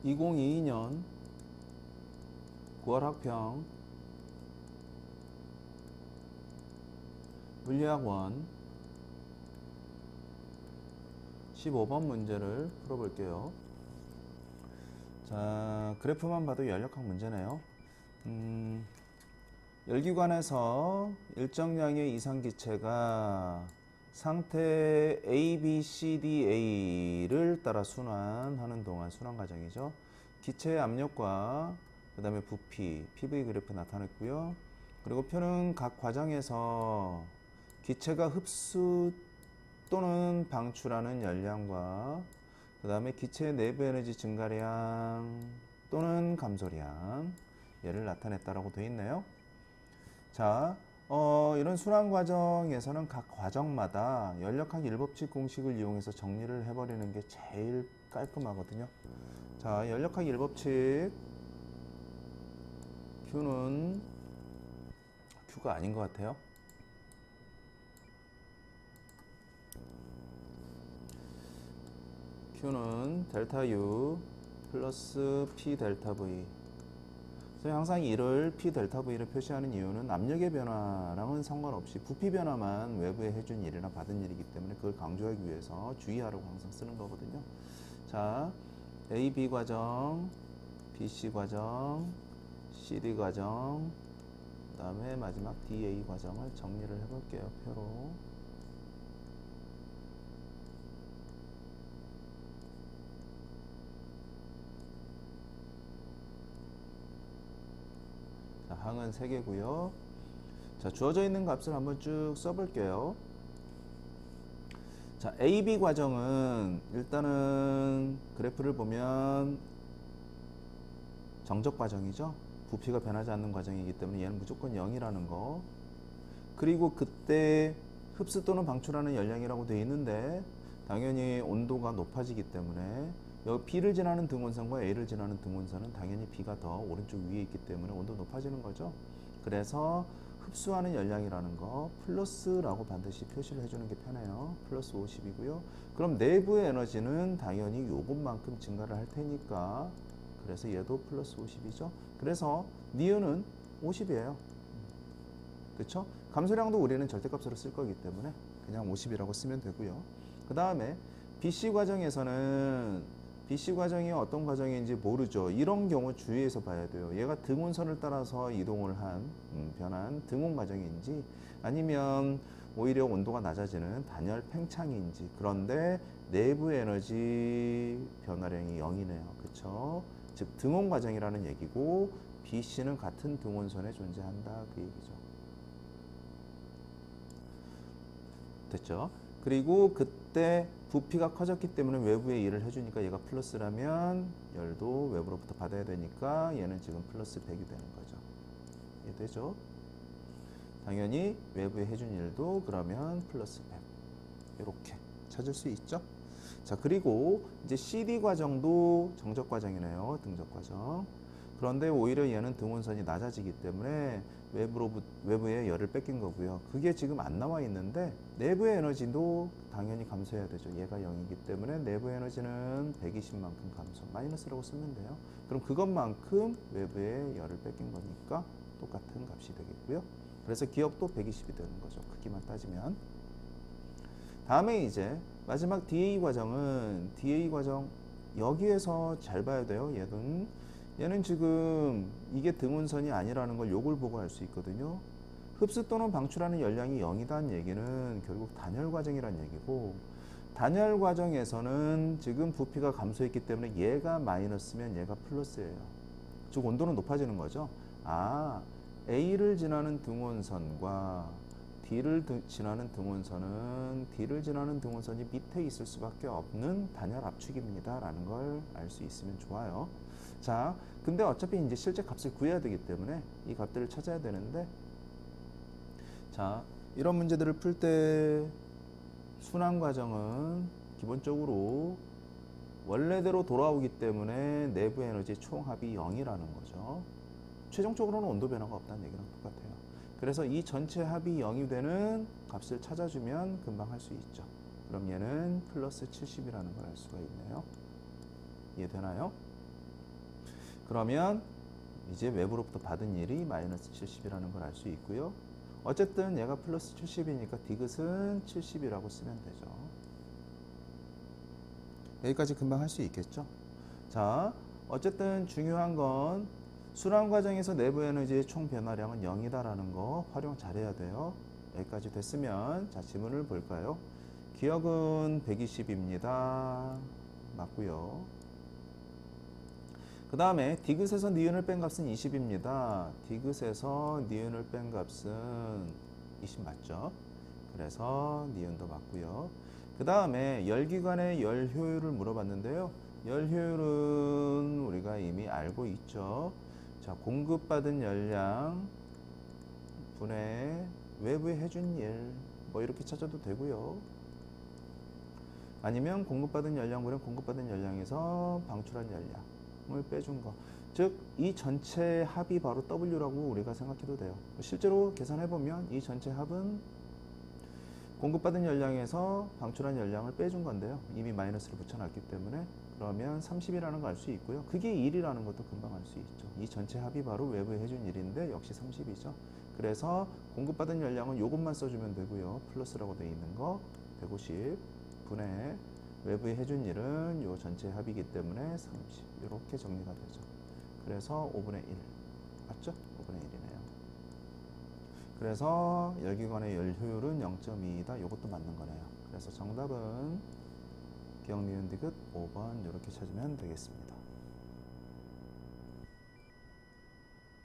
2022년 9월 학평 물리학원 15번 문제를 풀어볼게요. 자, 그래프만 봐도 연력학 문제네요. 열기관에서 일정량의 이상기체가 상태 A, B, C, D, A를 따라 순환하는 동안 순환 과정이죠. 기체의 압력과 그 다음에 부피, PV 그래프 나타냈고요. 그리고 표는 각 과정에서 기체가 흡수 또는 방출하는 열량과 그 다음에 기체의 내부 에너지 증가량 또는 감소량 얘를 나타냈다라고 되어 있네요. 자, 이런 순환 과정에서는 각 과정마다 연력학 1법칙 공식을 이용해서 정리를 해버리는 게 제일 깔끔하거든요. 자, 연력학 1법칙 Q는 Q가 아닌 것 같아요. Q는 델타 U 플러스 P 델타 V. 그래서 항상 이를 P 델타 V를 표시하는 이유는 압력의 변화랑은 상관없이 부피 변화만 외부에 해준 일이나 받은 일이기 때문에 그걸 강조하기 위해서 주의하라고 항상 쓰는 거거든요. 자, A, B 과정, B, C 과정, C, D 과정, 그 다음에 마지막 D, A 과정을 정리를 해볼게요. 표로. 자, 항은 3개고요. 자, 주어져 있는 값을 한번 쭉 써볼게요. 자, AB 과정은 일단은 그래프를 보면 정적 과정이죠. 부피가 변하지 않는 과정이기 때문에 얘는 무조건 0이라는 거. 그리고 그때 흡수 또는 방출하는 열량이라고 되어 있는데 당연히 온도가 높아지기 때문에 여기 B를 지나는 등온선과 A를 지나는 등온선은 당연히 B가 더 오른쪽 위에 있기 때문에 온도 높아지는 거죠. 그래서 흡수하는 열량이라는 거 플러스라고 반드시 표시를 해주는 게 편해요. 플러스 50이고요. 그럼 내부의 에너지는 당연히 요것만큼 증가를 할 테니까 그래서 얘도 플러스 50이죠. 그래서 니은은 50이에요. 그렇죠? 감소량도 우리는 절대값으로 쓸 거기 때문에 그냥 50이라고 쓰면 되고요. 그 다음에 BC 과정에서는 BC 과정이 어떤 과정인지 모르죠. 이런 경우 주의해서 봐야 돼요. 얘가 등온선을 따라서 이동을 한 변한 등온 과정인지 아니면 오히려 온도가 낮아지는 단열 팽창인지. 그런데 내부 에너지 변화량이 0이네요. 그렇죠? 즉 등온 과정이라는 얘기고 BC는 같은 등온선에 존재한다 그 얘기죠. 됐죠? 그리고 그때 부피가 커졌기 때문에 외부에 일을 해주니까 얘가 플러스라면 열도 외부로부터 받아야 되니까 얘는 지금 플러스 100이 되는 거죠. 이해되죠? 당연히 외부에 해준 일도 그러면 플러스 100 이렇게 찾을 수 있죠. 자, 그리고 이제 CD 과정도 정적 과정이네요. 등적 과정. 그런데 오히려 얘는 등온선이 낮아지기 때문에 외부에 열을 뺏긴 거고요. 그게 지금 안 나와 있는데 내부의 에너지도 당연히 감소해야 되죠. 얘가 0이기 때문에 내부 에너지는 120만큼 감소. 마이너스라고 쓰면 돼요. 그럼 그것만큼 외부에 열을 뺏긴 거니까 똑같은 값이 되겠고요. 그래서 기억도 120이 되는 거죠. 크기만 따지면. 다음에 이제 마지막 DA 과정은 DA 과정 여기에서 잘 봐야 돼요. 얘는 지금 이게 등온선이 아니라는 걸 요걸 보고 알 수 있거든요. 흡수 또는 방출하는 열량이 0이다는 얘기는 결국 단열 과정이란 얘기고 단열 과정에서는 지금 부피가 감소했기 때문에 얘가 마이너스면 얘가 플러스예요. 즉 온도는 높아지는 거죠. 아, A를 지나는 등온선과 D를 지나는 등온선이 밑에 있을 수밖에 없는 단열 압축입니다 라는 걸 알 수 있으면 좋아요. 자, 근데 어차피 이제 실제 값을 구해야 되기 때문에 이 값들을 찾아야 되는데 자, 이런 문제들을 풀 때 순환 과정은 기본적으로 원래대로 돌아오기 때문에 내부 에너지 총합이 0이라는 거죠. 최종적으로는 온도 변화가 없다는 얘기랑 똑같아요. 그래서 이 전체 합이 0이 되는 값을 찾아주면 금방 할 수 있죠. 그럼 얘는 플러스 70이라는 걸 알 수가 있네요. 이해되나요? 그러면 이제 외부로부터 받은 일이 마이너스 70이라는 걸 알 수 있고요. 어쨌든 얘가 플러스 70이니까 디귿은 70이라고 쓰면 되죠. 여기까지 금방 할 수 있겠죠? 자, 어쨌든 중요한 건 순환 과정에서 내부 에너지의 총 변화량은 0이다라는 거 활용 잘해야 돼요. 여기까지 됐으면 자, 지문을 볼까요? 기억은 120입니다. 맞고요. 그 다음에 디귿에서 니은을 뺀 값은 20입니다. 디귿에서 니은을 뺀 값은 20 맞죠? 그래서 니은도 맞고요. 그 다음에 열기관의 열 효율을 물어봤는데요. 열 효율은 우리가 이미 알고 있죠. 자, 공급받은 열량 분의 외부에 해준 일, 뭐 이렇게 찾아도 되고요. 아니면 공급받은 열량분의 공급받은 열량에서 방출한 열량을 빼준 거. 즉, 이 전체 합이 바로 W라고 우리가 생각해도 돼요. 실제로 계산해보면 이 전체 합은 공급받은 열량에서 방출한 열량을 빼준 건데요. 이미 마이너스를 붙여놨기 때문에 그러면 30이라는 걸 알 수 있고요. 그게 1이라는 것도 금방 알 수 있죠. 이 전체 합이 바로 외부에 해준 일인데 역시 30이죠. 그래서 공급받은 열량은 요것만 써주면 되고요. 플러스라고 되어 있는 거 150 분의 외부에 해준 일은 요 전체 합이기 때문에 30 이렇게 정리가 되죠. 그래서 5분의 1 맞죠? 5분의 1이네요. 그래서 열기관의 열 효율은 0.2이다. 이것도 맞는 거네요. 그래서 정답은 기억 니은 디귿 5번 이렇게 찾으면 되겠습니다.